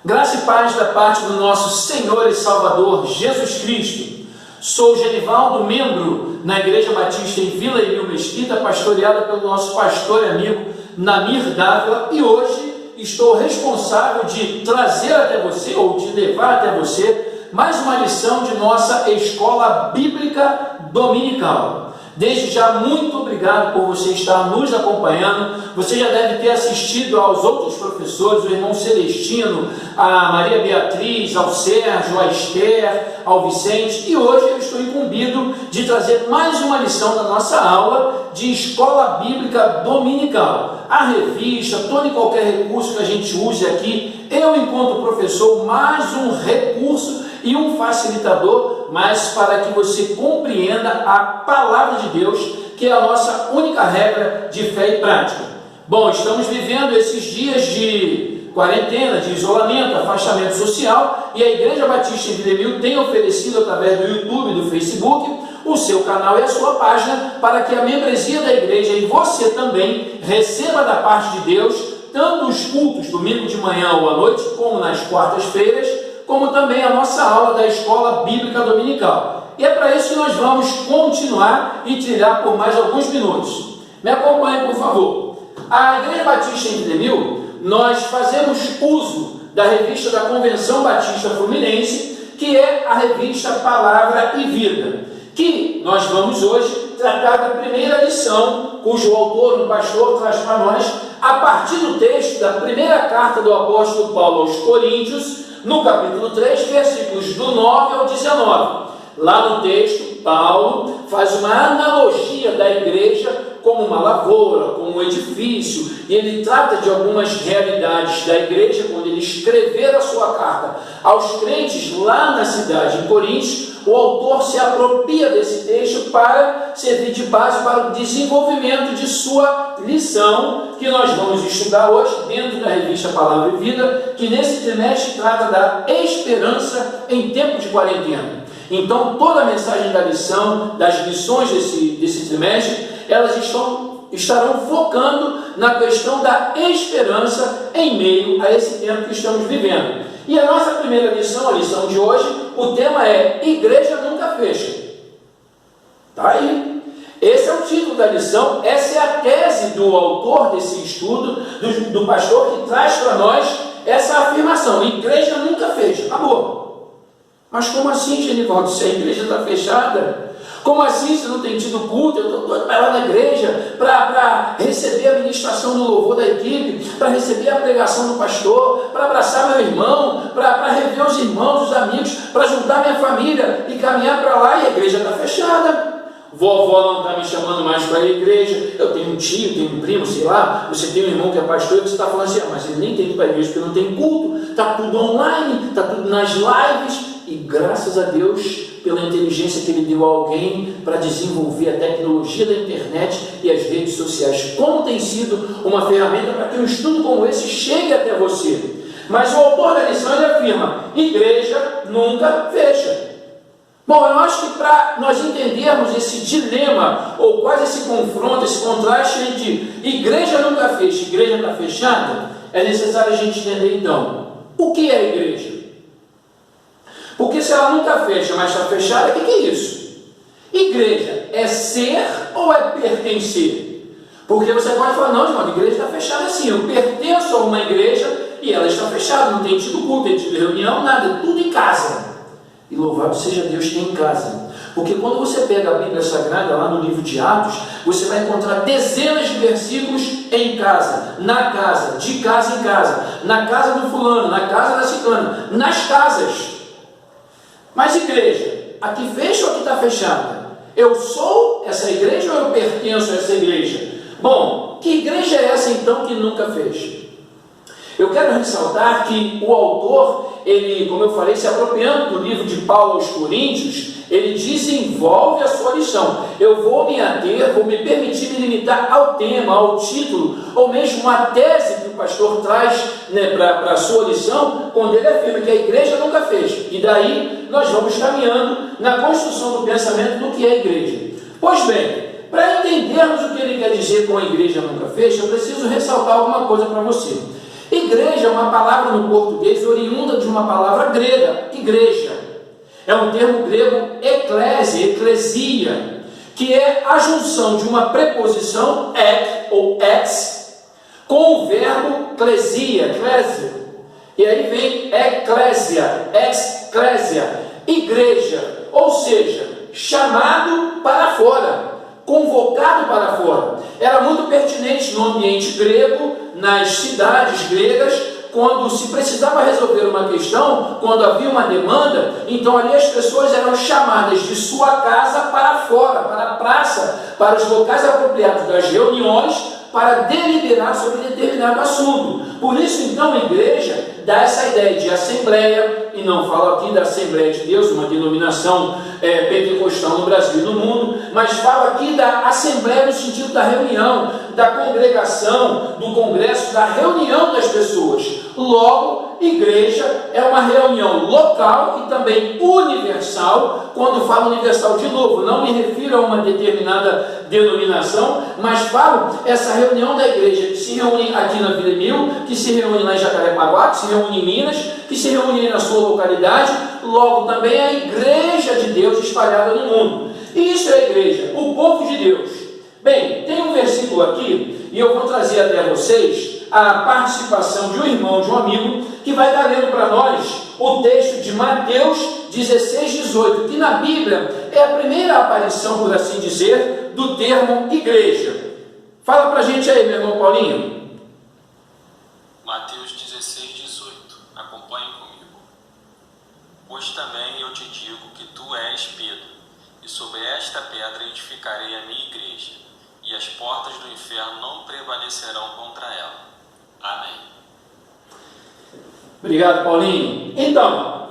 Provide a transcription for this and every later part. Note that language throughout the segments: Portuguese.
Graça e paz da parte do nosso Senhor e Salvador Jesus Cristo. Sou Genivaldo, membro na Igreja Batista em Vila Emil Mesquita, pastoreada pelo nosso pastor e amigo Namir Dávila, e hoje estou responsável de trazer até você, ou de levar até você, mais uma lição de nossa Escola Bíblica Dominical. Desde já, muito obrigado por você estar nos acompanhando. Você já deve ter assistido aos outros professores, o irmão Celestino, a Maria Beatriz, ao Sérgio, a Esther, ao Vicente, e hoje eu estou incumbido de trazer mais uma lição da nossa aula de Escola Bíblica Dominical. A revista, todo e qualquer recurso que a gente use aqui, eu, enquanto professor, mais um recurso e um facilitador, mas para que você compreenda a palavra de Deus, que é a nossa única regra de fé e prática. Bom, estamos vivendo esses dias de quarentena, de isolamento, afastamento social, e a Igreja Batista em Vila Emil tem oferecido, através do YouTube e do Facebook, o seu canal e a sua página, para que a membresia da igreja e você também receba da parte de Deus, tanto os cultos, domingo de manhã ou à noite, como nas quartas-feiras, como também a nossa aula da Escola Bíblica Dominical. E é para isso que nós vamos continuar e trilhar por mais alguns minutos. Me acompanhe, por favor. A Igreja Batista em Vila Emil, nós fazemos uso da revista da Convenção Batista Fluminense, que é a revista Palavra e Vida, que nós vamos hoje tratar da primeira lição, cujo autor, o pastor, traz para nós, a partir do texto da primeira carta do apóstolo Paulo aos Coríntios, no capítulo 3, versículos do 9 ao 19. Lá no texto, Paulo faz uma analogia da igreja como uma lavoura, como um edifício, e ele trata de algumas realidades da igreja quando ele escrever a sua carta aos crentes lá na cidade de Coríntios. O autor se apropria desse texto para servir de base para o desenvolvimento de sua lição, que nós vamos estudar hoje dentro da revista Palavra e Vida, que nesse trimestre trata da esperança em tempo de quarentena. Então, toda a mensagem da lição, das lições desse trimestre, elas estarão focando na questão da esperança em meio a esse tempo que estamos vivendo. E a nossa primeira lição, a lição de hoje, o tema é Igreja Nunca Fecha. Está aí. Esse é o título da lição, essa é a tese do autor desse estudo, do pastor, que traz para nós essa afirmação: Igreja nunca fecha. Acabou. Mas como assim, Genivaldo, se a igreja está fechada? Como assim você não tem tido culto? Eu estou doido para ir lá na igreja para receber a ministração do louvor da equipe, para receber a pregação do pastor, para abraçar meu irmão, para rever os irmãos, os amigos, para juntar minha família e caminhar para lá, e a igreja está fechada. Vovó não está me chamando mais para a igreja, eu tenho um tio, tenho um primo, sei lá, você tem um irmão que é pastor e você está falando assim, mas ele nem tem que ir para a igreja porque não tem culto, está tudo online, está tudo nas lives, e graças a Deus pela inteligência que ele deu a alguém para desenvolver a tecnologia da internet e as redes sociais, como tem sido uma ferramenta para que um estudo como esse chegue até você. Mas o autor da lição, ele afirma: igreja nunca fecha. Bom, eu acho que para nós entendermos esse dilema, ou quase esse confronto, esse contraste entre igreja nunca fecha e igreja está fechada, é necessário a gente entender então, o que é a igreja? Porque se ela nunca fecha, mas está fechada, o que é isso? Igreja é ser ou é pertencer? Porque você pode falar, não, irmão, a igreja está fechada assim, eu pertenço a uma igreja e ela está fechada, não tem tido culto, tem tido reunião, nada, tudo em casa. E louvado seja Deus que tem em casa. Porque quando você pega a Bíblia Sagrada, lá no livro de Atos, você vai encontrar dezenas de versículos em casa, na casa, de casa em casa, na casa do fulano, na casa da ciclana, nas casas. Mas igreja, aqui fecha ou aqui está fechada? Eu sou essa igreja ou eu pertenço a essa igreja? Bom, que igreja é essa então que nunca fecha? Eu quero ressaltar que o autor, ele, como eu falei, se apropriando do livro de Paulo aos Coríntios, ele desenvolve a sua lição. Eu vou me ater, vou me permitir me limitar ao tema, ao título, ou mesmo à tese que o pastor traz, né, para a sua lição, quando ele afirma que a igreja nunca fecha. E daí nós vamos caminhando na construção do pensamento do que é a igreja. Pois bem, para entendermos o que ele quer dizer com a igreja nunca fecha, eu preciso ressaltar alguma coisa para você. Igreja é uma palavra no português oriunda de uma palavra grega, igreja. É um termo grego eclésia, eclesia, que é a junção de uma preposição ek ou ex com o verbo klesia, e aí vem eclésia, exclésia, igreja, ou seja, chamado para fora, convocado para fora. Era muito pertinente no ambiente grego, nas cidades gregas, quando se precisava resolver uma questão, quando havia uma demanda, então ali as pessoas eram chamadas de sua casa para fora, para a praça, para os locais apropriados das reuniões, para deliberar sobre determinado assunto. Por isso, então, a igreja dá essa ideia de assembleia, e não falo aqui da Assembleia de Deus, uma denominação pentecostal no Brasil e no mundo, mas falo aqui da assembleia no sentido da reunião, da congregação, do congresso, da reunião das pessoas. Logo, igreja é uma reunião local e também universal. Quando falo universal, de novo, não me refiro a uma determinada denominação, mas falo essa reunião da igreja que se reúne aqui na Vila Mil, que se reúne lá em Jacarepaguá, que se reúne em Minas, que se reúne aí na sua localidade. Logo, também a igreja de Deus espalhada no mundo. E isso é a igreja, o povo de Deus. Bem, tem um versículo aqui, e eu vou trazer até vocês a participação de um irmão, de um amigo, que vai estar lendo para nós o texto de Mateus 16, 18, que na Bíblia é a primeira aparição, por assim dizer, do termo igreja. Fala para a gente aí, meu irmão Paulinho. Mateus 16, 18. Acompanhe comigo. Pois também eu te digo que tu és Pedro, e sobre esta pedra edificarei a minha igreja, e as portas do inferno não prevalecerão contra ela. Amém. Obrigado, Paulinho. Então,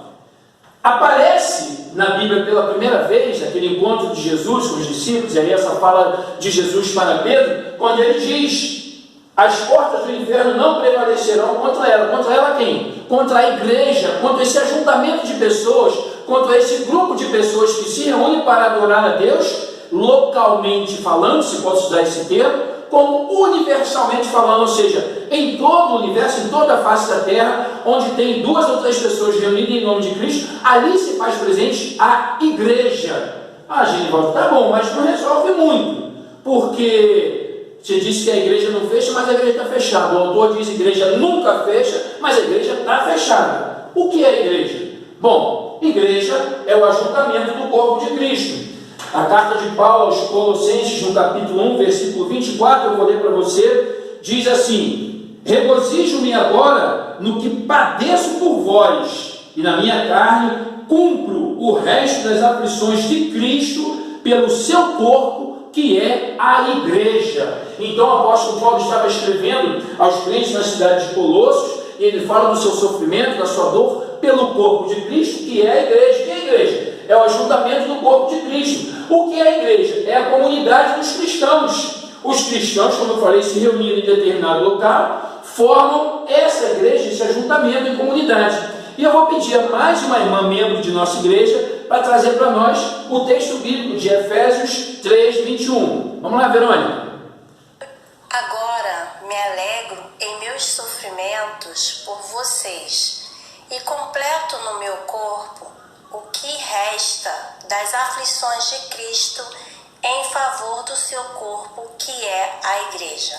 aparece na Bíblia pela primeira vez, aquele encontro de Jesus com os discípulos, e aí essa fala de Jesus para Pedro, quando ele diz: as portas do inferno não prevalecerão contra ela. Contra ela quem? Contra a igreja, contra esse ajuntamento de pessoas, contra esse grupo de pessoas que se reúnem para adorar a Deus, localmente falando, se posso usar esse termo, como universalmente falando, ou seja, em todo o universo, em toda a face da terra, onde tem duas ou três pessoas reunidas em nome de Cristo, ali se faz presente a igreja. Ah, Genivaldo, tá bom, mas não resolve muito, porque você disse que a igreja não fecha, mas a igreja está fechada. O autor diz que a igreja nunca fecha, mas a igreja está fechada. O que é a igreja? Bom, igreja é o ajuntamento do corpo de Cristo. A carta de Paulo aos Colossenses, no capítulo 1, versículo 24, eu vou ler para você, diz assim: regozijo-me agora no que padeço por vós, e na minha carne cumpro o resto das aflições de Cristo pelo seu corpo, que é a igreja. Então o apóstolo Paulo estava escrevendo aos crentes na cidade de Colossos, e ele fala do seu sofrimento, da sua dor, pelo corpo de Cristo, que é a igreja. Que é a igreja? É o ajuntamento do corpo de Cristo. O que é a igreja? É a comunidade dos cristãos. Os cristãos, como eu falei, se reuniram em determinado local, formam essa igreja, esse ajuntamento em comunidade. E eu vou pedir a mais uma irmã membro de nossa igreja para trazer para nós o texto bíblico de Efésios 3, 21. Vamos lá, Verônica. Agora me alegro em meus sofrimentos por vocês e completo no meu corpo o que resta das aflições de Cristo em favor do seu corpo, que é a igreja.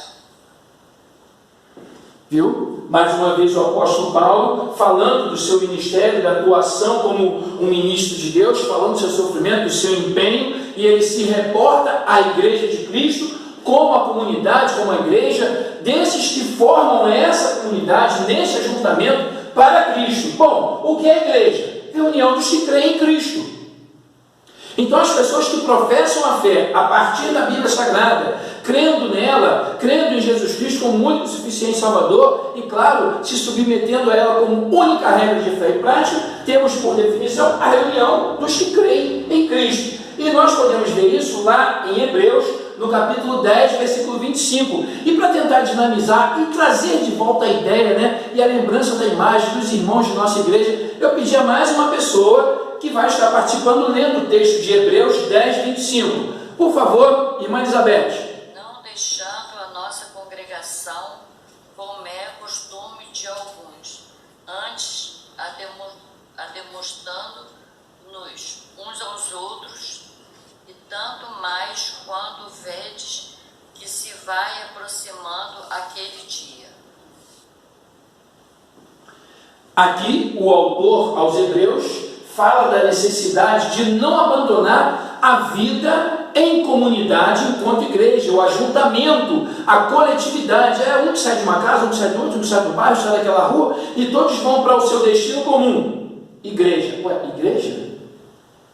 Viu? Mais uma vez o apóstolo Paulo falando do seu ministério, da atuação como um ministro de Deus, falando do seu sofrimento, do seu empenho, e ele se reporta à igreja de Cristo como a comunidade, como a igreja, desses que formam essa comunidade, nesse ajuntamento para Cristo. Bom, o que é a igreja? Reunião dos que creem em Cristo. Então as pessoas que professam a fé a partir da Bíblia Sagrada, crendo nela, crendo em Jesus Cristo como único e suficiente Salvador, e claro, se submetendo a ela como única regra de fé e prática, temos por definição a reunião dos que creem em Cristo. E nós podemos ver isso lá em Hebreus, no capítulo 10, versículo 25. E para tentar dinamizar e trazer de volta a ideia, e a lembrança da imagem dos irmãos de nossa igreja, eu pedi a mais uma pessoa que vai estar participando lendo o texto de Hebreus 10, 25. Por favor, irmã Elizabeth. Não deixando a nossa congregação, como é costume de alguns, antes demonstrando-nos uns aos outros, e tanto mais quando vedes que se vai aproximando aquele dia. Aqui o autor aos Hebreus fala da necessidade de não abandonar a vida em comunidade enquanto igreja, o ajuntamento, a coletividade. Um que sai de uma casa, um que sai de outra, um que sai do bairro, sai daquela rua, e todos vão para o seu destino comum. Igreja. Igreja?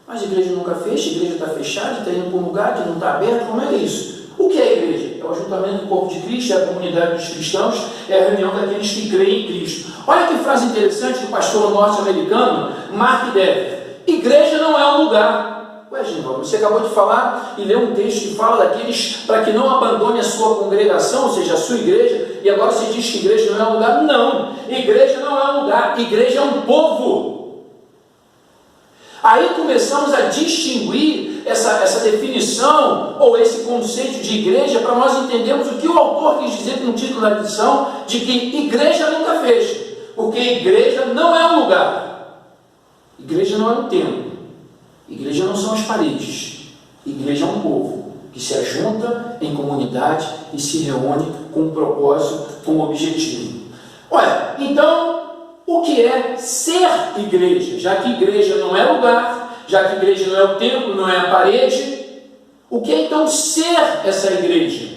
Mas a igreja nunca fecha, a igreja está fechada, está indo para um lugar que não está aberto. Como é isso? O que é a igreja? É o ajuntamento do corpo de Cristo, é a comunidade dos cristãos, é a reunião daqueles que creem em Cristo. Olha que frase interessante do pastor norte-americano Mark Dever. Igreja não é um lugar. Genival, você acabou de falar e ler um texto que fala daqueles para que não abandone a sua congregação, ou seja, a sua igreja, e agora você diz que igreja não é um lugar. Não, igreja não é um lugar, igreja é um povo. Aí começamos a distinguir essa definição ou esse conceito de igreja para nós entendermos o que o autor quis dizer no título da lição, de que igreja nunca fecha, porque igreja não é um lugar, igreja não é um templo, igreja não são as paredes, igreja é um povo que se ajunta em comunidade e se reúne com um propósito, com um objetivo. Olha, então, o que é ser igreja? Já que igreja não é lugar, já que igreja não é o templo, não é a parede, o que é então ser essa igreja?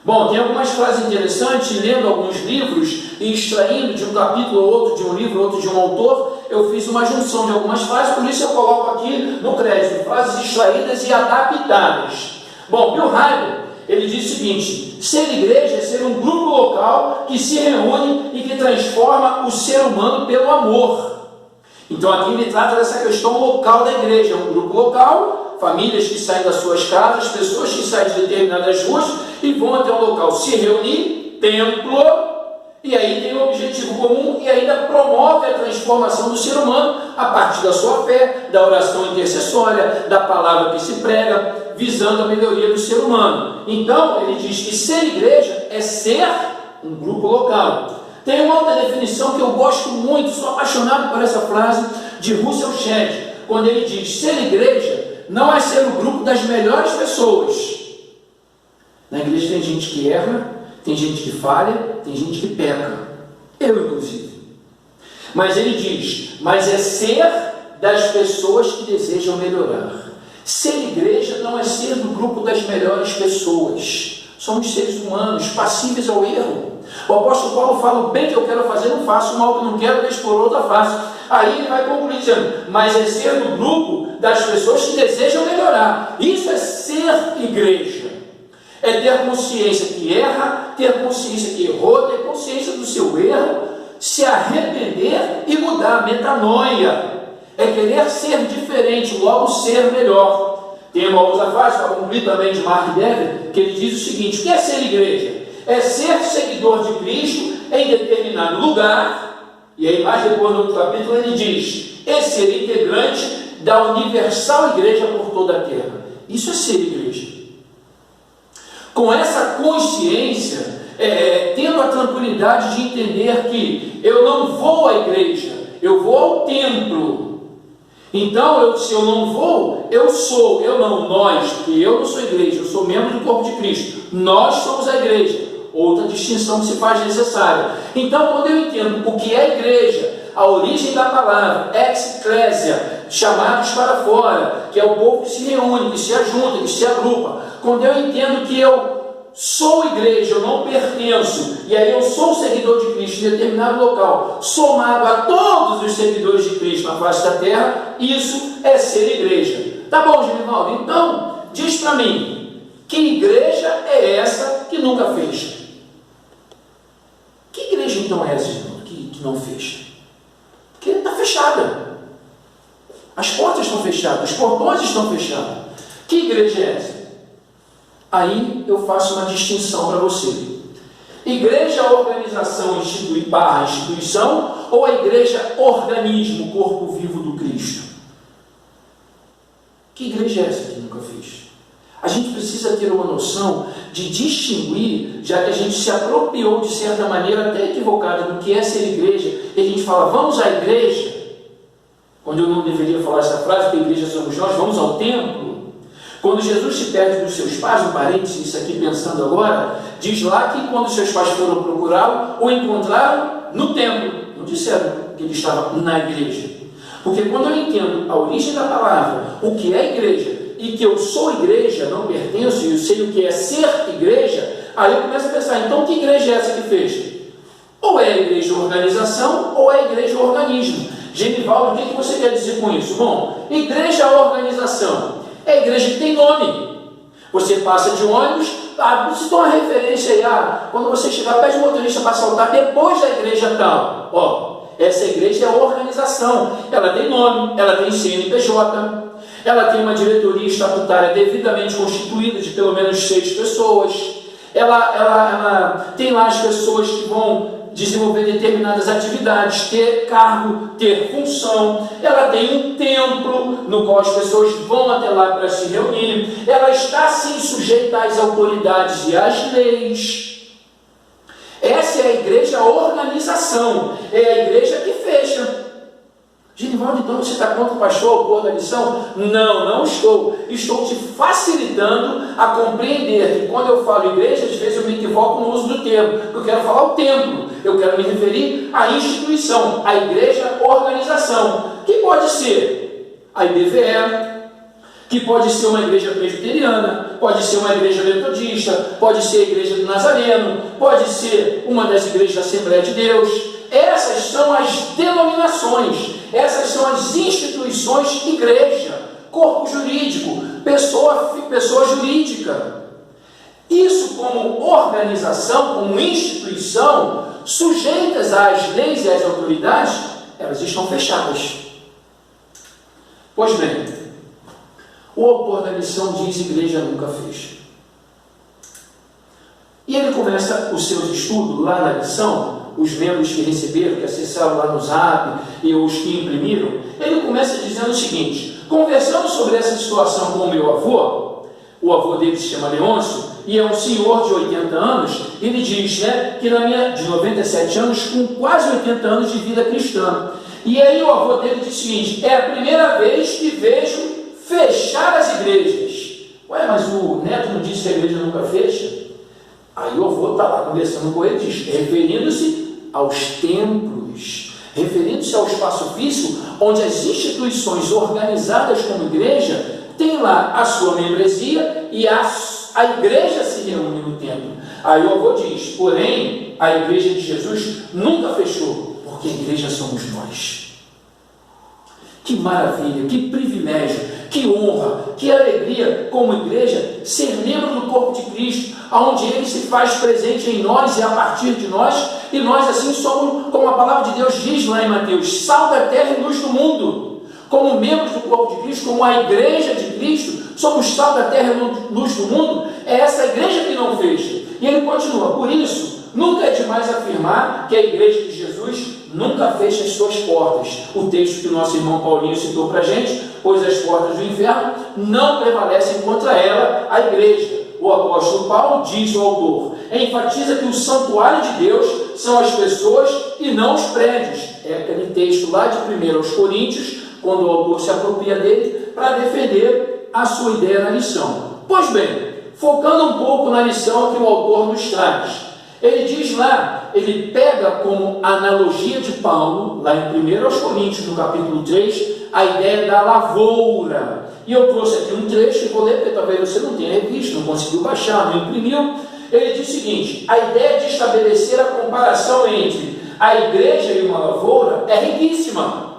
Bom, tem algumas frases interessantes, lendo alguns livros e extraindo de um capítulo ou outro, de um livro, outro de um autor, eu fiz uma junção de algumas frases, por isso eu coloco aqui no crédito, frases extraídas e adaptadas. Bom, Bill Hybels, ele diz o seguinte: ser igreja é ser um grupo local que se reúne e que transforma o ser humano pelo amor. Então aqui ele trata dessa questão local da igreja, um grupo local, famílias que saem das suas casas, pessoas que saem de determinadas ruas e vão até um local se reunir, templo, e aí tem um objetivo comum e ainda promove a transformação do ser humano a partir da sua fé, da oração intercessória, da palavra que se prega, visando a melhoria do ser humano. Então ele diz que ser igreja é ser um grupo local. Tem uma outra definição que eu gosto muito, sou apaixonado por essa frase de Russell Shedd, quando ele diz: ser igreja não é ser o grupo das melhores pessoas. Na igreja tem gente que erra, tem gente que falha, tem gente que peca, eu inclusive. Mas ele diz: mas é ser das pessoas que desejam melhorar. Ser igreja não é ser do grupo das melhores pessoas. Somos seres humanos, passíveis ao erro. O apóstolo Paulo fala: o bem que eu quero fazer não faço, o mal que não quero deixo por outra face. Aí ele vai concluir dizendo: mas é ser do grupo das pessoas que desejam melhorar. Isso é ser igreja. É ter consciência que erra, ter consciência que errou, ter consciência do seu erro, se arrepender e mudar, metanoia. É querer ser diferente, logo ser melhor. Tem uma outra frase, para concluir também, de Mark Dever, que ele diz o seguinte: o que é ser igreja? É ser seguidor de Cristo em determinado lugar, e aí mais depois no outro capítulo ele diz: é ser integrante da universal igreja por toda a terra. Isso é ser igreja. Com essa consciência, tendo a tranquilidade de entender que eu não vou à igreja, eu vou ao templo. Então, se eu não vou, nós, porque eu não sou igreja, eu sou membro do corpo de Cristo. Nós somos a igreja. Outra distinção que se faz necessária. Então, quando eu entendo o que é igreja, a origem da palavra, ex-eclésia, chamados para fora, que é o povo que se reúne, que se ajunta, que se agrupa. Quando eu entendo que eu sou igreja, eu não pertenço, e aí eu sou seguidor de Cristo em determinado local, somado a todos os seguidores de Cristo na face da terra, isso é ser igreja. Tá bom, Genivaldo? Então, diz para mim, que igreja é essa que nunca fecha? Que igreja então é essa, Genivaldo, que não fecha? Porque está fechada. As portas estão fechadas, os portões estão fechados. Que igreja é essa? Aí eu faço uma distinção para você. Igreja, organização, instituição, ou a igreja, organismo, corpo vivo do Cristo? Que igreja é essa que nunca fez? A gente precisa ter uma noção de distinguir já que a gente se apropriou de certa maneira até equivocada do que é ser igreja, e a gente fala, vamos à igreja, quando eu não deveria falar essa frase, porque a igreja somos nós, vamos ao templo. Quando Jesus se perde dos seus pais, no parênteses, isso aqui pensando agora, diz lá que quando seus pais foram procurá-lo, o encontraram no templo. Não disseram que ele estava na igreja. Porque quando eu entendo a origem da palavra, o que é igreja, e que eu sou igreja, não pertenço, e eu sei o que é ser igreja, aí eu começo a pensar, então que igreja é essa que fecha? Ou é a igreja organização, ou é a igreja organismo. Genivaldo, o que você quer dizer com isso? Bom, igreja organização é a igreja que tem nome. Você passa de ônibus, se dá uma referência aí, quando você chegar, pede o motorista para assaltar depois da igreja tal. Essa igreja é a organização, ela tem nome, ela tem CNPJ, ela tem uma diretoria estatutária devidamente constituída de pelo menos 6 pessoas, ela tem lá as pessoas que vão desenvolver determinadas atividades, ter cargo, ter função, ela tem um templo no qual as pessoas vão até lá para se reunirem, ela está sim sujeita às autoridades e às leis. Essa é a igreja organização, é a igreja que fecha. Genivaldo, então você está contra o pastor, autor da lição? Não estou. Estou te facilitando a compreender que quando eu falo igreja, às vezes eu me equivoco no uso do termo. Eu quero falar o templo, eu quero me referir à instituição, à igreja organização, que pode ser a IBVE, que pode ser uma igreja presbiteriana, pode ser uma igreja metodista, pode ser a igreja do Nazareno, pode ser uma das igrejas da Assembleia de Deus. Essas são as denominações, essas são as instituições igreja, corpo jurídico, pessoa jurídica. Isso como organização, como instituição, sujeitas às leis e às autoridades, elas estão fechadas. Pois bem, o autor da lição diz: igreja nunca fecha. E ele começa os seus estudos lá na lição, os membros que receberam, que acessaram lá no Zap e os que imprimiram, ele começa dizendo o seguinte: conversando sobre essa situação com o meu avô, o avô dele se chama Leôncio, e é um senhor de 80 anos, ele diz que de 97 anos, com quase 80 anos de vida cristã. E aí o avô dele diz o seguinte: é a primeira vez que vejo fechar as igrejas. Ué, mas o neto não disse que a igreja nunca fecha? Aí o avô está lá conversando com ele, diz, referindo-se aos templos, referindo-se ao espaço físico, onde as instituições organizadas como igreja têm lá a sua membresia e a igreja se reúne no templo. Aí o avô diz, porém, a igreja de Jesus nunca fechou, porque a igreja somos nós. Que maravilha, que privilégio, que honra, que alegria como igreja ser membro do corpo de Cristo, onde Ele se faz presente em nós e a partir de nós, e nós assim somos, como a palavra de Deus diz lá em Mateus, sal da terra e luz do mundo. Como membros do corpo de Cristo, como a igreja de Cristo, somos sal da terra e luz do mundo, é essa igreja que não fecha. E ele continua, por isso, nunca é demais afirmar que a igreja de Jesus nunca fecha as suas portas. O texto que o nosso irmão Paulinho citou para a gente, pois as portas do inferno não prevalecem contra ela, a igreja. O apóstolo Paulo diz ao autor, enfatiza que o santuário de Deus são as pessoas e não os prédios. É aquele texto lá de 1 aos Coríntios, quando o autor se apropria dele para defender a sua ideia na lição. Pois bem, focando um pouco na lição que o autor nos traz, ele diz lá, ele pega como analogia de Paulo, lá em 1 aos Coríntios, no capítulo 3, a ideia da lavoura. E eu trouxe aqui um trecho e vou ler, porque talvez você não tenha visto, não conseguiu baixar, não imprimiu. Ele diz o seguinte, a ideia de estabelecer a comparação entre a igreja e uma lavoura é riquíssima.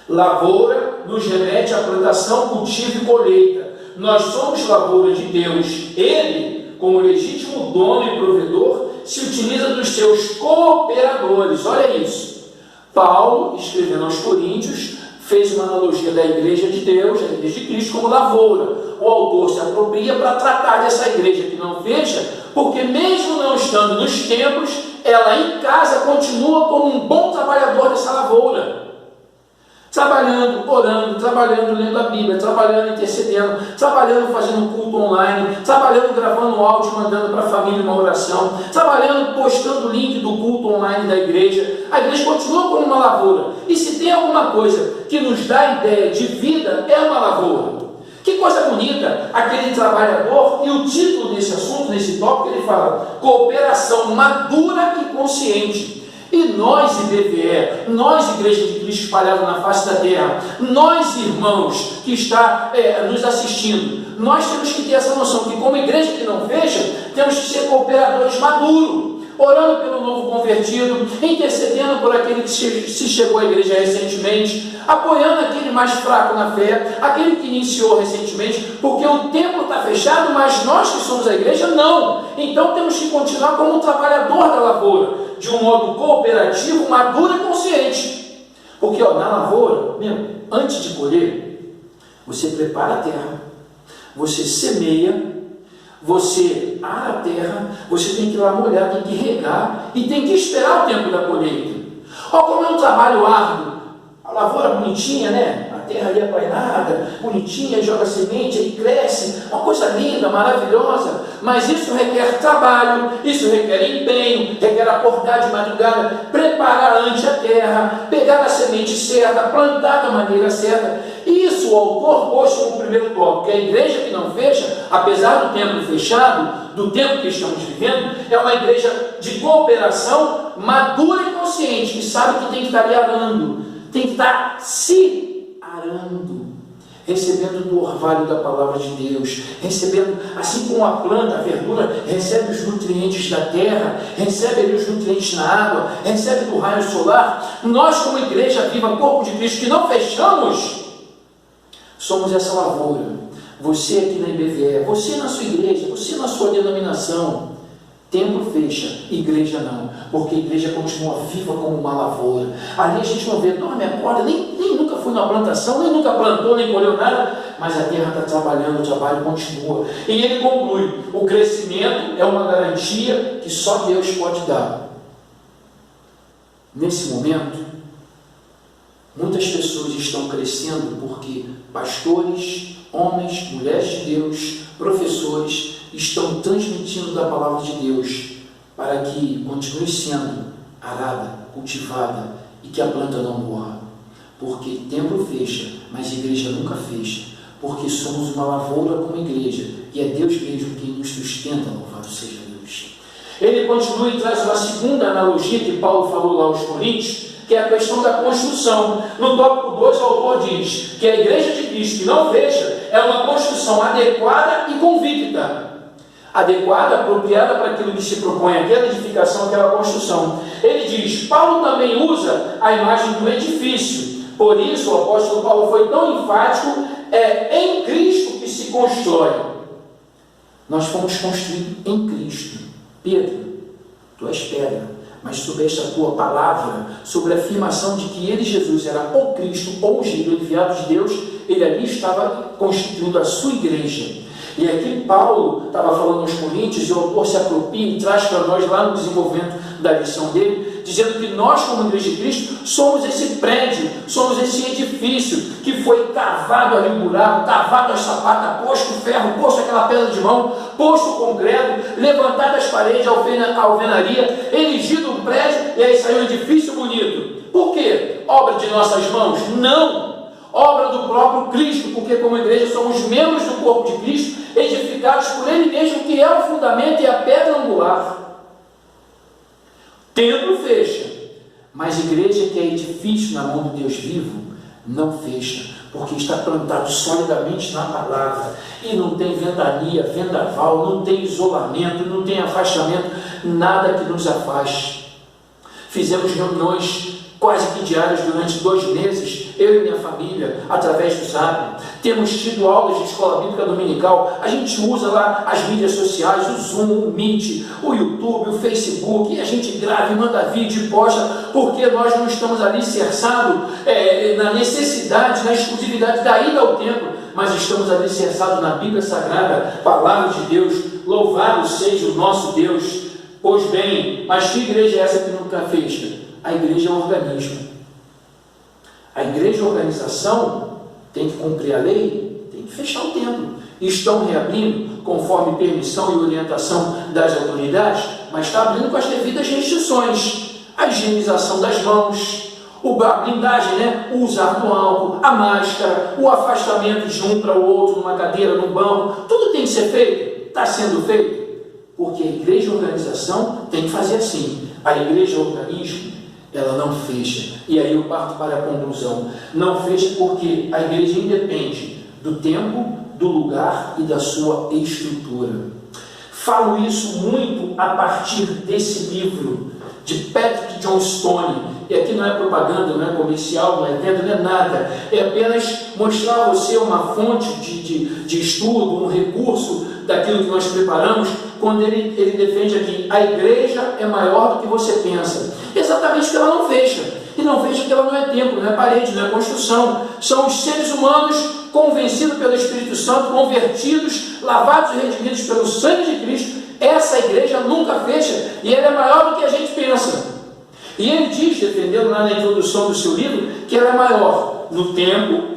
Lavoura nos remete à plantação, cultivo e colheita. Nós somos lavoura de Deus. Ele, como legítimo dono e provedor, se utiliza dos seus cooperadores. Olha isso. Paulo, escrevendo aos Coríntios, fez uma analogia da igreja de Deus, da igreja de Cristo, como lavoura. O autor se apropria para tratar dessa igreja que não fecha, porque mesmo não estando nos templos, ela em casa continua como um bom trabalhador dessa lavoura. Trabalhando, orando, trabalhando, lendo a Bíblia, trabalhando, intercedendo, trabalhando, fazendo culto online, trabalhando, gravando áudio, mandando para a família uma oração, trabalhando, postando o link do culto online da igreja. A igreja continua como uma lavoura. E se tem alguma coisa que nos dá ideia de vida, é uma lavoura. Que coisa bonita, aquele trabalhador, e o título desse assunto, desse tópico, ele fala: cooperação madura e consciente. E nós, IBVE, nós, Igreja de Cristo espalhada na face da terra, nós, irmãos que está nos assistindo, nós temos que ter essa noção que, como igreja que não fecha, temos que ser cooperadores maduros, orando pelo novo convertido, intercedendo por aquele que se chegou à igreja recentemente, apoiando aquele mais fraco na fé, aquele que iniciou recentemente, porque o templo está fechado, mas nós que somos a igreja, não. Então temos que continuar como um trabalhador da lavoura, de um modo cooperativo, maduro e consciente. Porque na lavoura, mesmo, antes de colher, você prepara a terra, você semeia, você ara a terra, você tem que ir lá molhar, tem que regar e tem que esperar o tempo da colheita. Olha como é um trabalho árduo. A lavoura bonitinha, né? A terra ali apainada, bonitinha, joga semente, aí cresce, uma coisa linda, maravilhosa, mas isso requer trabalho, isso requer empenho, requer acordar de madrugada, preparar antes a terra, pegar a semente certa, plantar da maneira certa. Isso o autor pôs como primeiro tópico, que a igreja que não fecha, apesar do tempo fechado, do tempo que estamos vivendo, é uma igreja de cooperação madura e consciente, que sabe que tem que estar ali arando, tem que estar se arando, recebendo do orvalho da palavra de Deus, recebendo, assim como a planta, a verdura, recebe os nutrientes da terra, recebe ali os nutrientes na água, recebe do raio solar. Nós, como igreja viva, corpo de Cristo, que não fechamos, somos essa lavoura. Você aqui na IBVE, você na sua igreja, você na sua denominação. Templo fecha, igreja não, porque a igreja continua viva como uma lavoura. Ali a gente não vê, não me acorda, nem nunca fui na plantação, nem nunca plantou, nem colheu nada, mas a terra está trabalhando, o trabalho continua. E ele conclui: o crescimento é uma garantia que só Deus pode dar. Nesse momento, muitas pessoas estão crescendo porque pastores, homens, mulheres de Deus, professores, estão transmitindo da palavra de Deus para que continue sendo arada, cultivada e que a planta não morra. Porque templo fecha, mas igreja nunca fecha. Porque somos uma lavoura como igreja e é Deus mesmo quem nos sustenta, louvado seja Deus. Ele continua e traz uma segunda analogia que Paulo falou lá aos Coríntios, que é a questão da construção. No tópico 2, o autor diz que a igreja de Cristo que não fecha é uma construção adequada e convicta. Adequada, apropriada para aquilo que se propõe, aquela edificação, aquela construção. Ele diz, Paulo também usa a imagem do edifício. Por isso, o apóstolo Paulo foi tão enfático, em Cristo que se constrói. Nós fomos construídos em Cristo. Pedro, tu és pedra, mas sobre esta tua palavra, sobre a afirmação de que ele, Jesus, era o Cristo, ou ungido, enviado de Deus, ele ali estava constituindo a sua igreja. E aqui Paulo estava falando aos Coríntios, e o autor se apropria e traz para nós lá no desenvolvimento da lição dele, dizendo que nós, como Igreja de Cristo, somos esse prédio, somos esse edifício que foi cavado ali o buraco, cavado a sapata, posto ferro, posto aquela pedra de mão, posto o concreto, levantado as paredes, a alvenaria, erigido um prédio, e aí saiu um edifício bonito. Por quê? Obra de nossas mãos? Não! Obra do próprio Cristo, porque como igreja somos membros do corpo de Cristo, edificados por Ele mesmo, que é o fundamento e a pedra angular. Templo fecha, mas igreja que é edifício na mão de Deus vivo, não fecha, porque está plantado solidamente na palavra, e não tem ventania, vendaval, não tem isolamento, não tem afastamento, nada que nos afaste. Fizemos reuniões quase que diárias durante 2 meses, eu e minha família, através do Zap. Temos tido aulas de escola bíblica dominical, a gente usa lá as mídias sociais, o Zoom, o Meet, o YouTube, o Facebook, e a gente grava e manda vídeo e posta, porque nós não estamos alicerçados na necessidade, na exclusividade da ida ao templo, mas estamos alicerçados na Bíblia Sagrada, palavra de Deus. Louvado seja o nosso Deus. Pois bem, mas que igreja é essa que nunca fecha? A igreja é um organismo. A igreja, a organização, tem que cumprir a lei, tem que fechar o templo. Estão reabrindo conforme permissão e orientação das autoridades, mas está abrindo com as devidas restrições. A higienização das mãos, a blindagem, o usar do álcool, a máscara, o afastamento de um para o outro, numa cadeira, num banco, tudo tem que ser feito. Está sendo feito, porque a igreja, a organização, tem que fazer assim. A igreja, o organismo, ela não fecha. E aí eu parto para a conclusão. Não fecha porque a igreja independe do tempo, do lugar e da sua estrutura. Falo isso muito a partir desse livro de Patrick Johnstone. E aqui não é propaganda, não é comercial, não é venda, não é nada. É apenas mostrar a você uma fonte de estudo, um recurso daquilo que nós preparamos, quando ele defende aqui: a igreja é maior do que você pensa. Exatamente porque ela não fecha. E não fecha porque ela não é templo, não é parede, não é construção. São os seres humanos convencidos pelo Espírito Santo, convertidos, lavados e redimidos pelo sangue de Cristo. Essa igreja nunca fecha e ela é maior do que a gente pensa. E ele diz, defendendo lá na introdução do seu livro, que ela é maior no tempo.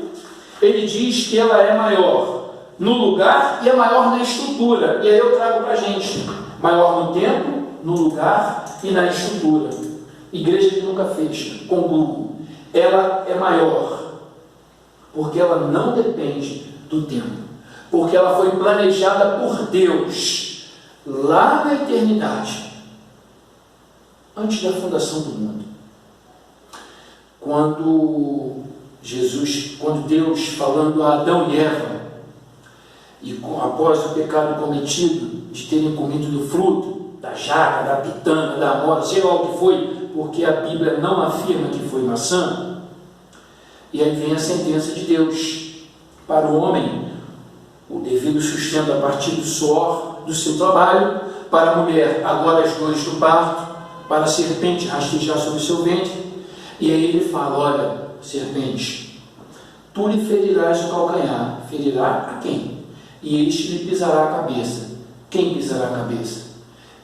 Ele diz que ela é maior no lugar e é maior na estrutura. E aí eu trago para a gente: maior no tempo, no lugar e na estrutura. Igreja que nunca fecha. Concluo: ela é maior porque ela não depende do tempo, porque ela foi planejada por Deus lá na eternidade, antes da fundação do mundo. Quando Deus, falando a Adão e Eva, e após o pecado cometido de terem comido do fruto, da jaca, da pitana, da amora, sei lá o que foi, porque a Bíblia não afirma que foi maçã. E aí vem a sentença de Deus para o homem: o devido sustento a partir do suor do seu trabalho, para a mulher agora as dores do parto, para a serpente rastejar sobre o seu ventre. E aí ele fala: olha, serpente, tu lhe ferirás o calcanhar. Ferirá a quem? E este lhe pisará a cabeça. Quem pisará a cabeça?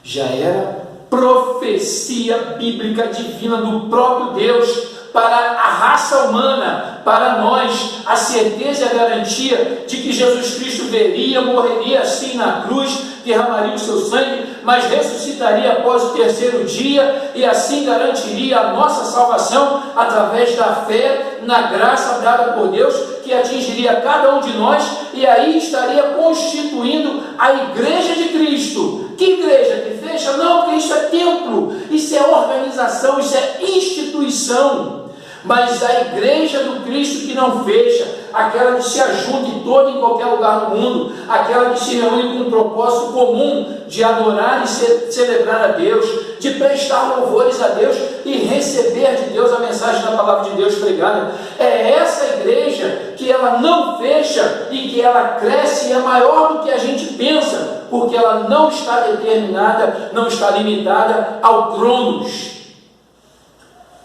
Já era profecia bíblica divina do próprio Deus para a raça humana, para nós, a certeza e a garantia de que Jesus Cristo veria, morreria assim na cruz, derramaria o seu sangue, mas ressuscitaria após o terceiro dia, e assim garantiria a nossa salvação através da fé na graça dada por Deus, que atingiria cada um de nós, e aí estaria constituindo a igreja de Cristo. Que igreja que fecha? Não, porque isso é templo, isso é organização, isso é instituição. Mas a igreja do Cristo que não fecha, aquela que se ajunta em todo e em qualquer lugar do mundo, aquela que se reúne com um propósito comum de adorar e celebrar a Deus, de prestar louvores a Deus e receber de Deus a mensagem da palavra de Deus pregada, é essa igreja que ela não fecha e que ela cresce e é maior do que a gente pensa, porque ela não está determinada, não está limitada ao cronos.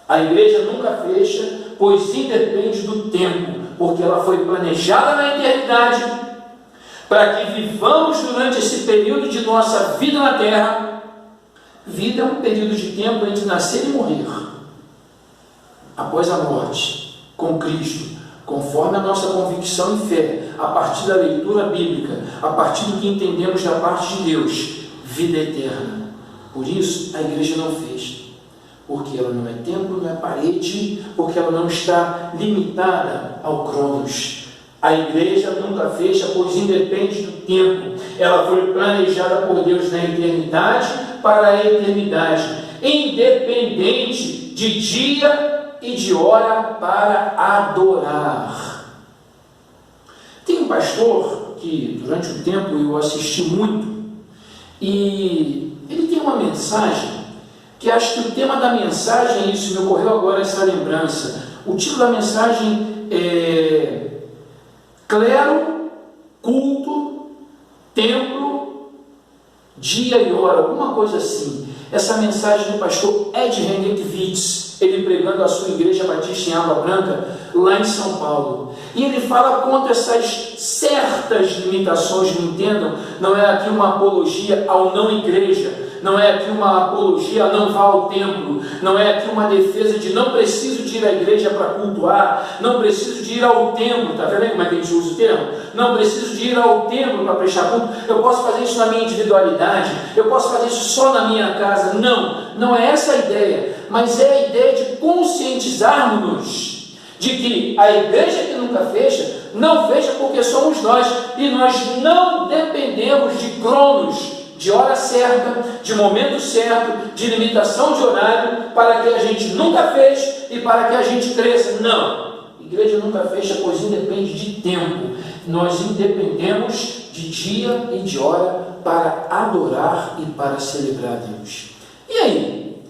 A igreja nunca fecha, pois independe do tempo, porque ela foi planejada na eternidade, para que vivamos durante esse período de nossa vida na terra. Vida é um período de tempo entre nascer e morrer. Após a morte, com Cristo, conforme a nossa convicção e fé, a partir da leitura bíblica, a partir do que entendemos da parte de Deus, vida eterna. Por isso, a igreja não fecha. Porque ela não é templo, não é parede, porque ela não está limitada ao cronos. A igreja nunca fecha, pois independe do tempo. Ela foi planejada por Deus na eternidade para a eternidade, independente de dia e de hora para adorar. Tem um pastor que durante o tempo eu assisti muito, e ele tem uma mensagem que acho que o tema da mensagem, isso me ocorreu agora, essa lembrança. O título da mensagem é Clero, Culto, Templo, Dia e Hora, alguma coisa assim. Essa mensagem do pastor Ed Henriquez, ele pregando a sua igreja batista em Água Branca, lá em São Paulo. E ele fala contra essas certas limitações, me entendam, não é aqui uma apologia ao não igreja, não é aqui uma apologia a não vá ao templo, não é aqui uma defesa de não preciso de ir à igreja para cultuar, não preciso de ir ao templo, está vendo como é que a gente usa o termo? Não preciso de ir ao templo para prestar culto, eu posso fazer isso na minha individualidade, eu posso fazer isso só na minha casa. Não é essa a ideia, mas é a ideia de conscientizarmos-nos de que a igreja que nunca fecha, não fecha porque somos nós, e nós não dependemos de cronos, de hora certa, de momento certo, de limitação de horário, para que a gente nunca feche e para que a gente cresça. Não, igreja nunca fecha, pois independe de tempo. Nós independemos de dia e de hora para adorar e para celebrar a Deus. E aí?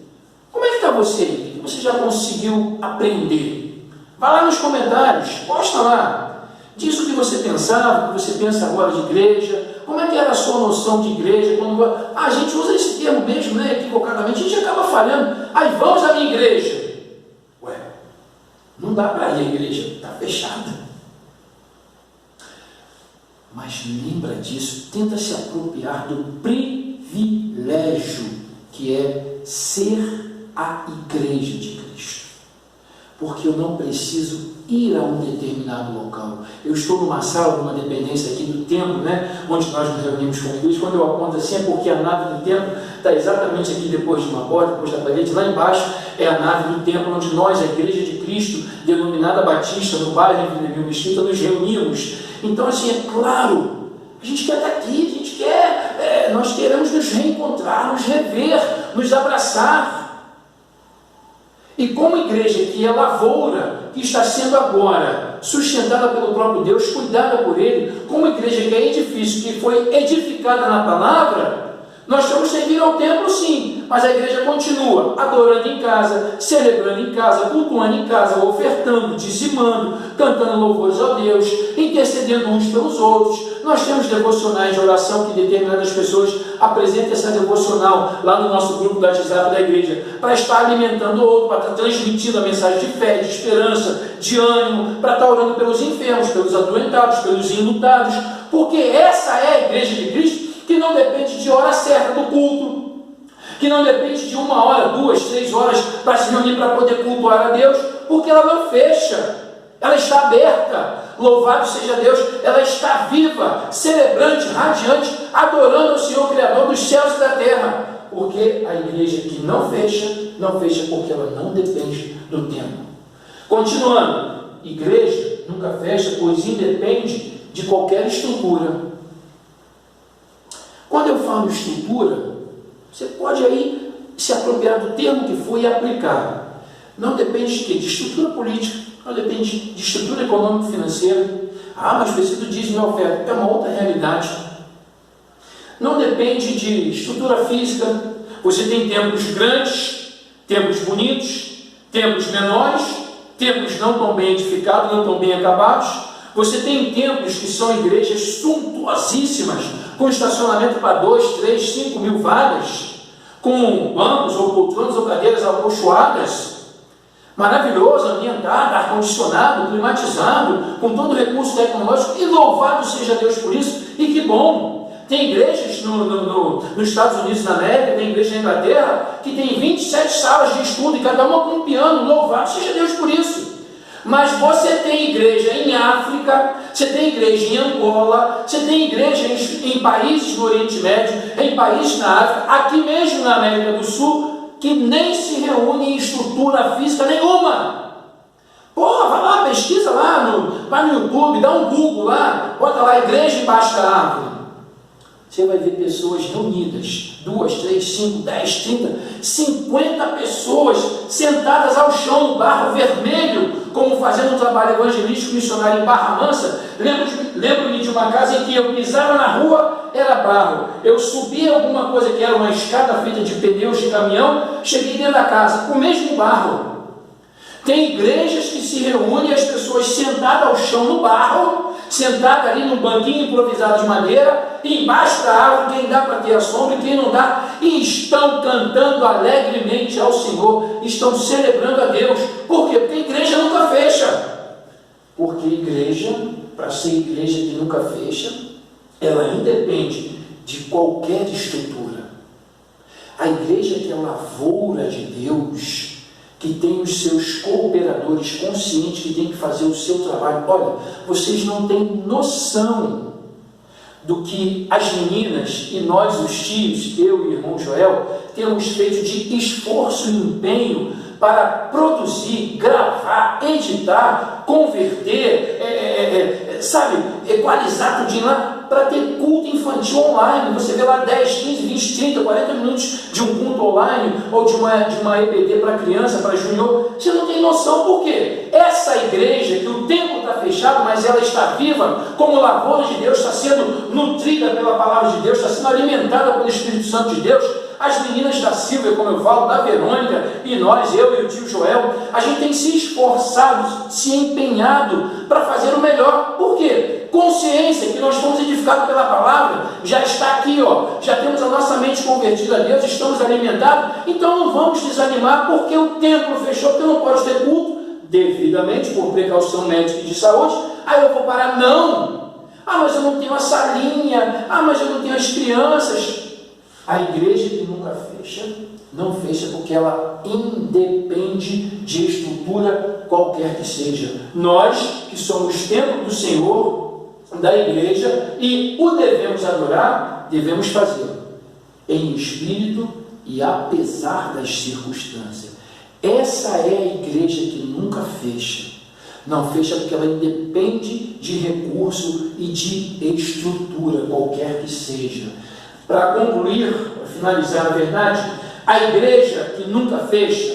Como é que está você? O que você já conseguiu aprender? Vai lá nos comentários, posta lá. Diz o que você pensava, o que você pensa agora de igreja. Como é que era a sua noção de igreja? Quando a gente usa esse termo mesmo, né, equivocadamente, a gente acaba falhando. Aí vamos à minha igreja. Ué, não dá para ir à igreja, está fechada. Mas lembra disso, tenta se apropriar do privilégio que é ser a igreja de Cristo. Porque eu não preciso ir a um determinado local. Eu estou numa sala, numa dependência aqui do templo, né, onde nós nos reunimos com a igreja. Quando eu aponto assim é porque a nave do templo está exatamente aqui depois de uma porta, depois da parede. Lá embaixo é a nave do templo onde nós, a igreja de Cristo, denominada Batista, no bairro em Vila Nilma Mesquita, nos reunimos. Então, assim, é claro, a gente quer estar aqui, a gente quer, nós queremos nos reencontrar, nos rever, nos abraçar. E como igreja que é lavoura, que está sendo agora sustentada pelo próprio Deus, cuidada por Ele, como igreja que é edifício, que foi edificada na palavra, nós temos que vir ao templo sim, mas a igreja continua adorando em casa, celebrando em casa, cultuando em casa, ofertando, dizimando, cantando louvores a Deus, intercedendo uns pelos outros. Nós temos devocionais de oração que determinadas pessoas apresentam essa devocional lá no nosso grupo do WhatsApp da igreja, para estar alimentando o outro, para estar transmitindo a mensagem de fé, de esperança, de ânimo, para estar orando pelos enfermos, pelos adoentados, pelos enlutados, porque essa é a igreja de Cristo, que não depende de hora certa do culto, que não depende de 1 hora, 2, 3 horas para se reunir para poder cultuar a Deus, porque ela não fecha, ela está aberta. Louvado seja Deus, ela está viva, celebrante, radiante, adorando o Senhor Criador dos céus e da terra, porque a igreja que não fecha porque ela não depende do tempo. Continuando, igreja nunca fecha, pois independe de qualquer estrutura. Quando eu falo estrutura, você pode aí se apropriar do termo que foi e aplicar. Não depende de quê? De estrutura política, não depende de estrutura econômico-financeira. Mas precisa dízimo e oferta. É uma outra realidade. Não depende de estrutura física. Você tem templos grandes, templos bonitos, templos menores, templos não tão bem edificados, não tão bem acabados. Você tem templos que são igrejas suntuosíssimas, com estacionamento para 2, 3, 5 mil vagas, com bancos ou poltronas ou cadeiras acolchoadas, maravilhoso, ambientado, ar-condicionado, climatizado, com todo o recurso tecnológico, e louvado seja Deus por isso, e que bom! Tem igrejas nos Estados Unidos da América, tem igreja na Inglaterra, que tem 27 salas de estudo, e cada uma com um piano, louvado seja Deus por isso. Mas você tem igreja em África, você tem igreja em Angola, você tem igreja em países do Oriente Médio, em países na África, aqui mesmo na América do Sul, que nem se reúne em estrutura física nenhuma. Pô, vai lá, pesquisa lá, vai no YouTube, dá um Google lá, bota lá, igreja embaixo da árvore. Você vai ver pessoas reunidas, 2, 3, 5, 10, 30, 50 pessoas sentadas ao chão no barro vermelho, como fazendo um trabalho evangelístico missionário em Barra Mansa. Lembro-me de uma casa em que eu pisava na rua, era barro. Eu subia alguma coisa que era uma escada feita de pneus de caminhão, cheguei dentro da casa, o mesmo barro. Tem igrejas que se reúnem as pessoas sentadas ao chão no barro, sentadas ali num banquinho improvisado de madeira, embaixo da árvore, quem dá para ter a sombra e quem não dá, e estão cantando alegremente ao Senhor, estão celebrando a Deus. Por quê? Porque a igreja nunca fecha. Porque igreja, para ser igreja que nunca fecha, ela independe de qualquer estrutura. A igreja que é lavoura de Deus, que tem os seus cooperadores conscientes que tem que fazer o seu trabalho. Olha, vocês não têm noção do que as meninas e nós, os tios, eu e o irmão Joel, temos feito de esforço e empenho para produzir, gravar, editar, converter, equalizar tudinho lá, para ter culto infantil online. Você vê lá 10, 15, 20, 30, 40 minutos de um culto online, ou de uma EBD para criança, para junior. Você não tem noção por quê? Essa igreja, que o templo está fechado, mas ela está viva, como lavoura de Deus, está sendo nutrida pela palavra de Deus, está sendo alimentada pelo Espírito Santo de Deus. As meninas da Silvia, como eu falo, da Verônica, e nós, eu e o tio Joel, a gente tem se esforçado, se empenhado para fazer o melhor. Por quê? Consciência que nós fomos edificados pela palavra, já está aqui, ó, já temos a nossa mente convertida a Deus, estamos alimentados, então não vamos desanimar porque o templo fechou, porque não pode ter culto devidamente, por precaução médica e de saúde. Aí eu vou parar, não. Mas eu não tenho a salinha, mas eu não tenho as crianças. A igreja que nunca fecha, não fecha porque ela independe de estrutura qualquer que seja. Nós, que somos templo do Senhor, da igreja, e o devemos adorar, devemos fazê-lo em espírito e apesar das circunstâncias. Essa é a igreja que nunca fecha. Não fecha porque ela independe de recurso e de estrutura qualquer que seja. Para concluir, para finalizar, na verdade, a igreja que nunca fecha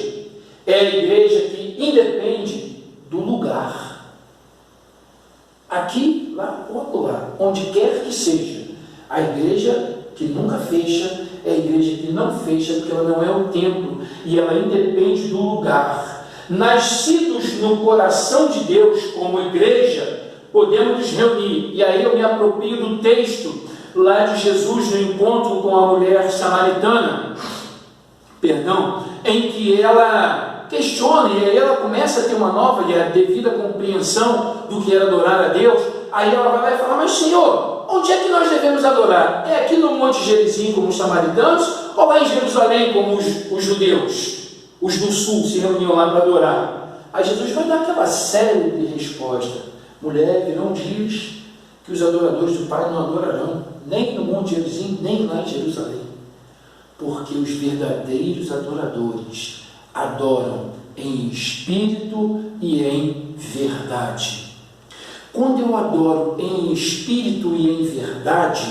é a igreja que independe do lugar. Aqui, lá ou acolá, onde quer que seja. A igreja que nunca fecha é a igreja que não fecha porque ela não é o templo e ela independe do lugar. Nascidos no coração de Deus como igreja, podemos nos reunir. E aí eu me aproprio do texto lá de Jesus no encontro com a mulher samaritana, em que ela questiona, e aí ela começa a ter uma nova e a devida compreensão do que era adorar a Deus. Aí ela vai lá e fala: mas Senhor, onde é que nós devemos adorar? É aqui no Monte Gerizim como os samaritanos, ou lá em Jerusalém como os judeus? Os do sul se reuniam lá para adorar. Aí Jesus vai dar aquela célebre resposta: mulher, virão dias que os adoradores do Pai não adorarão, nem no Monte Gerizim, nem lá em Jerusalém. Porque os verdadeiros adoradores adoram em espírito e em verdade. Quando eu adoro em espírito e em verdade,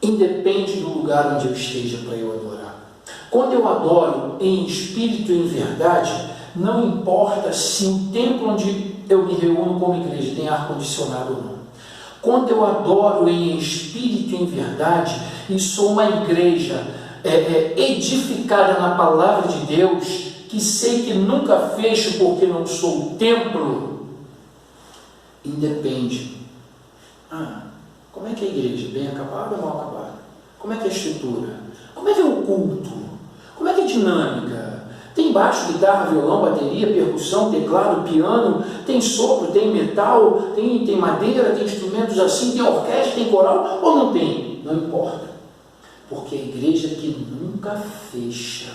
independe do lugar onde eu esteja para eu adorar. Quando eu adoro em espírito e em verdade, não importa se o templo onde eu me reúno como igreja tem ar-condicionado ou não. Quando eu adoro em espírito e em verdade, e sou uma igreja edificada na palavra de Deus, que sei que nunca fecho porque não sou o templo, independe. Como é que é a igreja? Bem acabada ou mal acabada? Como é que é a estrutura? Como é que é o culto? Como é que é a dinâmica? Tem baixo, guitarra, violão, bateria, percussão, teclado, piano, tem sopro, tem metal, tem madeira, tem instrumentos assim, tem orquestra, tem coral, ou não tem? Não importa. Porque a igreja que nunca fecha,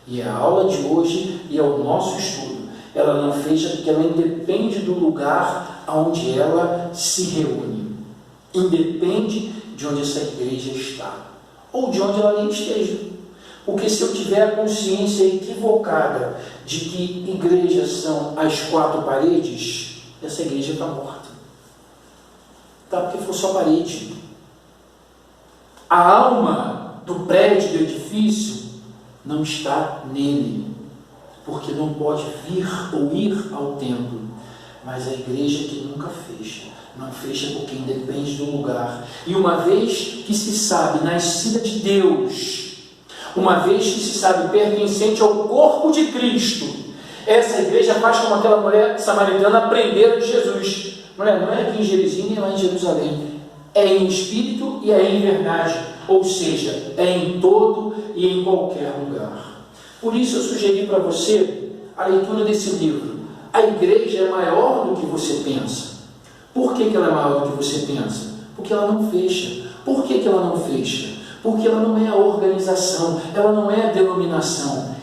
e é a aula de hoje e é o nosso estudo, ela não fecha porque ela independe do lugar onde ela se reúne. Independe de onde essa igreja está, ou de onde ela nem esteja. Porque se eu tiver a consciência equivocada de que igrejas são as quatro paredes, essa igreja está morta. Tá, porque for só parede. A alma do prédio, do edifício, não está nele, porque não pode vir ou ir ao templo. Mas a igreja que nunca fecha, não fecha porque independe do lugar. E uma vez que se sabe nascida de Deus, uma vez que se sabe pertencente ao corpo de Cristo, essa igreja faz como aquela mulher samaritana aprender de Jesus. Mulher, não é aqui em Gerizim nem lá em Jerusalém, é em espírito e é em verdade, ou seja, é em todo e em qualquer lugar. Por isso eu sugeri para você a leitura desse livro. A igreja é maior do que você pensa. Por que ela é maior do que você pensa? Porque ela não fecha. Por que ela não fecha? Porque ela não é a organização, ela não é a denominação,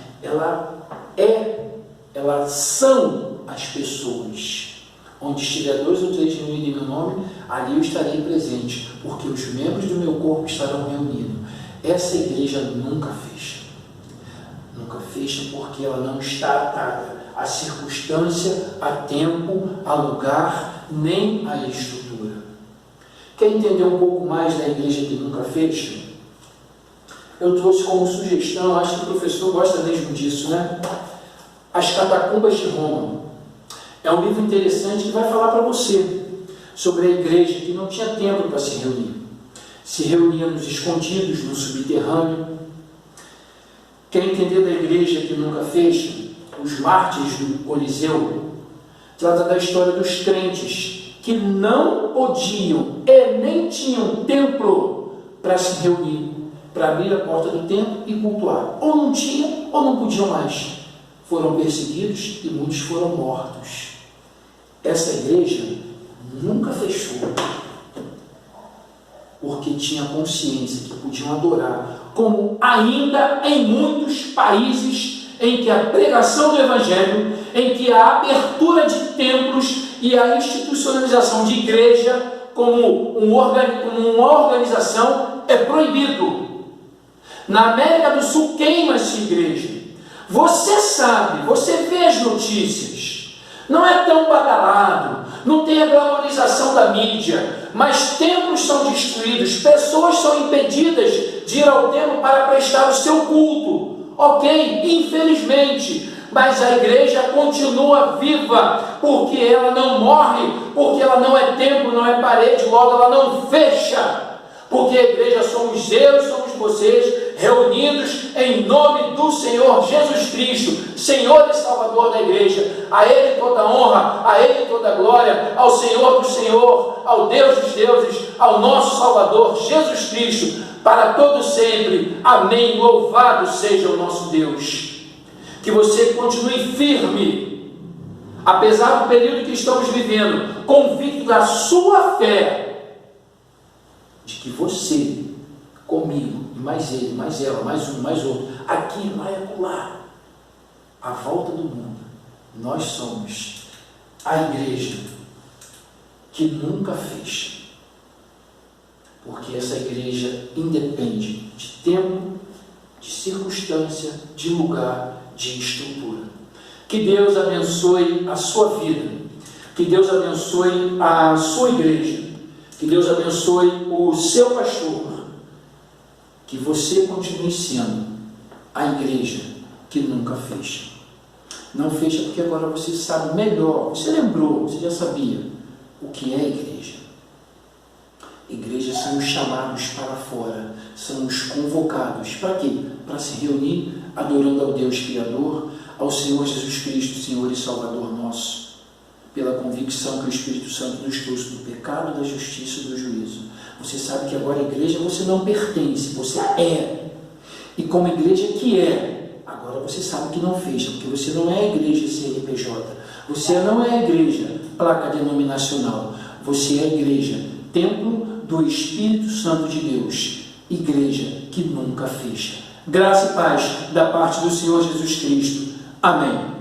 elas são as pessoas. Onde estiver 2 ou 3 reunidos em meu nome, ali eu estarei presente, porque os membros do meu corpo estarão reunidos. Essa igreja nunca fecha. Nunca fecha porque ela não está atada à circunstância, a tempo, a lugar, nem à estrutura. Quer entender um pouco mais da igreja que nunca fecha? Eu trouxe como sugestão, acho que o professor gosta mesmo disso, né? As Catacumbas de Roma. É um livro interessante que vai falar para você sobre a igreja que não tinha tempo para se reunir. Se reunia nos escondidos, no subterrâneo. Quer entender da igreja que nunca fecha? Os mártires do Coliseu. Trata da história dos crentes que não podiam e nem tinham templo para se reunir, para abrir a porta do templo e cultuar. Ou não tinham ou não podiam mais. Foram perseguidos e muitos foram mortos. Essa igreja nunca fechou, porque tinha consciência que podiam adorar, como ainda em muitos países em que a pregação do Evangelho, em que a abertura de templos e a institucionalização de igreja como uma organização é proibido. Na América do Sul queima-se igreja. Você sabe, você vê as notícias. Não é tão badalado, não tem a glamorização da mídia, mas templos são destruídos, pessoas são impedidas de ir ao templo para prestar o seu culto. Ok, infelizmente, mas a igreja continua viva, porque ela não morre, porque ela não é templo, não é parede, logo ela não fecha. Porque a igreja somos eu, somos vocês, reunidos em nome do Senhor Jesus Cristo, Senhor e Salvador da igreja. A Ele toda a honra, a Ele toda a glória, ao Senhor do Senhor, ao Deus dos deuses, ao nosso Salvador Jesus Cristo, para todo sempre. Amém. Louvado seja o nosso Deus. Que você continue firme, apesar do período que estamos vivendo, convicto da sua fé, de que você, comigo, e mais ele, mais ela, mais um, mais outro, aqui, lá e acolá, à volta do mundo, nós somos a igreja que nunca fecha, porque essa igreja independe de tempo, de circunstância, de lugar, de estrutura. Que Deus abençoe a sua vida, que Deus abençoe a sua igreja, que Deus abençoe o seu pastor, que você continue sendo a igreja que nunca fecha. Não fecha porque agora você sabe melhor, você lembrou, você já sabia o que é igreja. Igrejas são os chamados para fora, são os convocados. Para quê? Para se reunir adorando ao Deus Criador, ao Senhor Jesus Cristo, Senhor e Salvador nosso, pela convicção que o Espírito Santo nos trouxe do pecado, da justiça e do juízo. Você sabe que agora a igreja você não pertence, você é. E como igreja que é, agora você sabe que não fecha, porque você não é a igreja CNPJ, você não é a igreja placa denominacional, você é a igreja, templo do Espírito Santo de Deus, igreja que nunca fecha. Graça e paz da parte do Senhor Jesus Cristo. Amém.